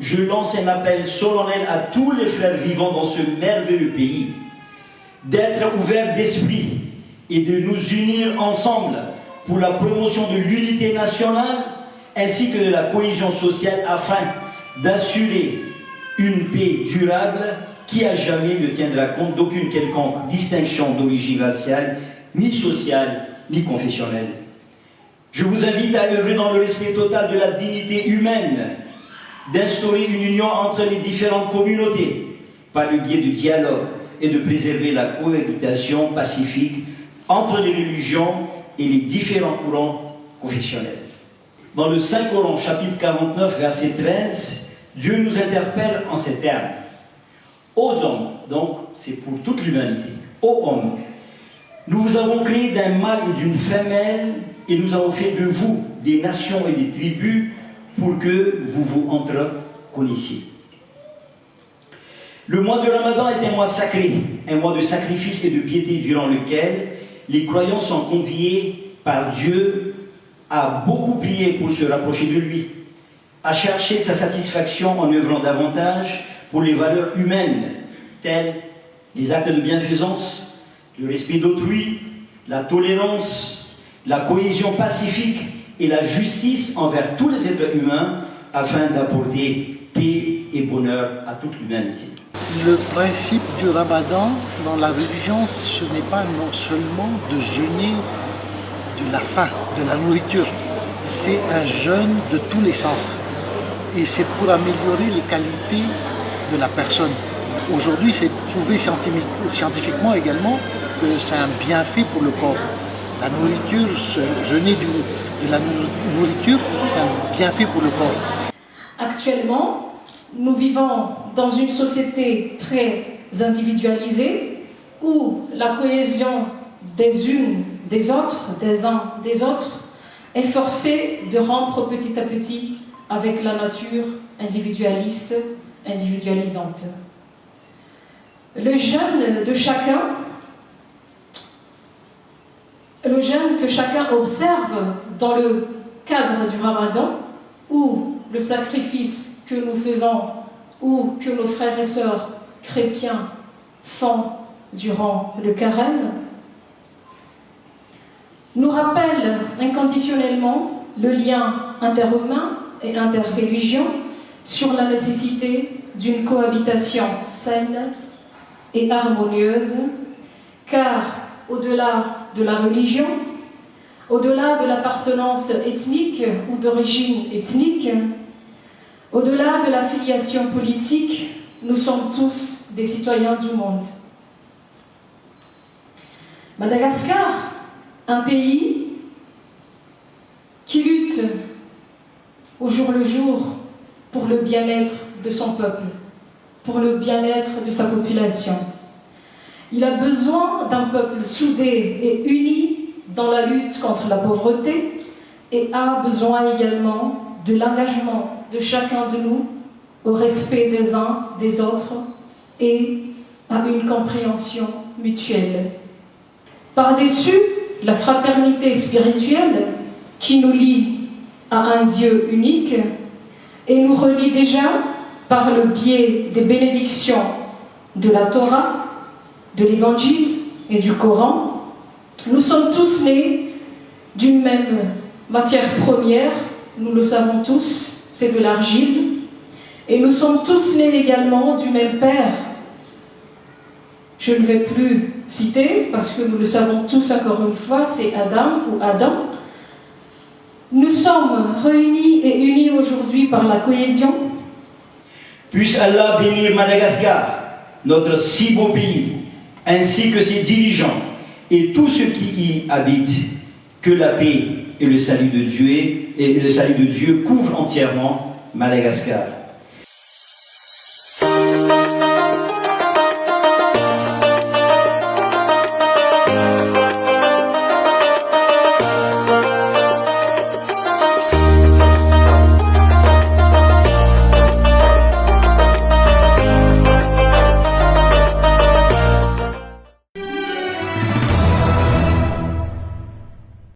je lance un appel solennel à tous les frères vivants dans ce merveilleux pays, d'être ouverts d'esprit et de nous unir ensemble pour la promotion de l'unité nationale ainsi que de la cohésion sociale afin d'assurer une paix durable qui à jamais ne tiendra compte d'aucune quelconque distinction d'origine raciale, ni sociale, ni confessionnelle. Je vous invite à œuvrer dans le respect total de la dignité humaine, d'instaurer une union entre les différentes communautés par le biais du dialogue et de préserver la cohabitation pacifique entre les religions et les différents courants confessionnels. Dans le Saint-Coran, chapitre 49, verset 13, Dieu nous interpelle en ces termes. Ô hommes, donc c'est pour toute l'humanité, ô hommes, nous vous avons créé d'un mâle et d'une femelle et nous avons fait de vous des nations et des tribus pour que vous vous entre-connaissiez. Le mois de Ramadan est un mois sacré, un mois de sacrifice et de piété durant lequel les croyants sont conviés par Dieu à beaucoup prier pour se rapprocher de lui, à chercher sa satisfaction en œuvrant davantage pour les valeurs humaines, telles les actes de bienfaisance, le respect d'autrui, la tolérance, la cohésion pacifique et la justice envers tous les êtres humains afin d'apporter paix et bonheur à toute l'humanité. Le principe du Ramadan dans la religion, ce n'est pas non seulement de jeûner de la faim, de la nourriture, c'est un jeûne de tous les sens. Et c'est pour améliorer les qualités de la personne. Aujourd'hui, c'est prouvé scientifiquement également que c'est un bienfait pour le corps. La nourriture, jeûner de la nourriture, c'est un bienfait pour le corps. Actuellement, nous vivons dans une société très individualisée où la cohésion des unes, des autres, des uns, des autres est forcée de rompre petit à petit avec la nature individualiste, individualisante. Le jeûne de chacun, le jeûne que chacun observe dans le cadre du Ramadan, ou le sacrifice que nous faisons, ou que nos frères et sœurs chrétiens font durant le carême, nous rappelle inconditionnellement le lien interhumain et interreligion sur la nécessité d'une cohabitation saine et harmonieuse, car au-delà de la religion, au-delà de l'appartenance ethnique ou d'origine ethnique, au-delà de la filiation politique, nous sommes tous des citoyens du monde. Madagascar, un pays qui lutte au jour le jour pour le bien-être de son peuple, pour le bien-être de sa population. Il a besoin d'un peuple soudé et uni dans la lutte contre la pauvreté et a besoin également de l'engagement de chacun de nous au respect des uns des autres et à une compréhension mutuelle. Par-dessus la fraternité spirituelle qui nous lie à un Dieu unique et nous relie déjà par le biais des bénédictions de la Torah, de l'Évangile et du Coran, nous sommes tous nés d'une même matière première, nous le savons tous, c'est de l'argile, et nous sommes tous nés également du même Père. Je ne vais plus citer, parce que nous le savons tous encore une fois, c'est Adam ou Adam. Nous sommes réunis et unis aujourd'hui par la cohésion. Puisse Allah bénir Madagascar, notre si beau pays, ainsi que ses dirigeants et tous ceux qui y habitent. Que la paix et le salut de Dieu couvrent entièrement Madagascar.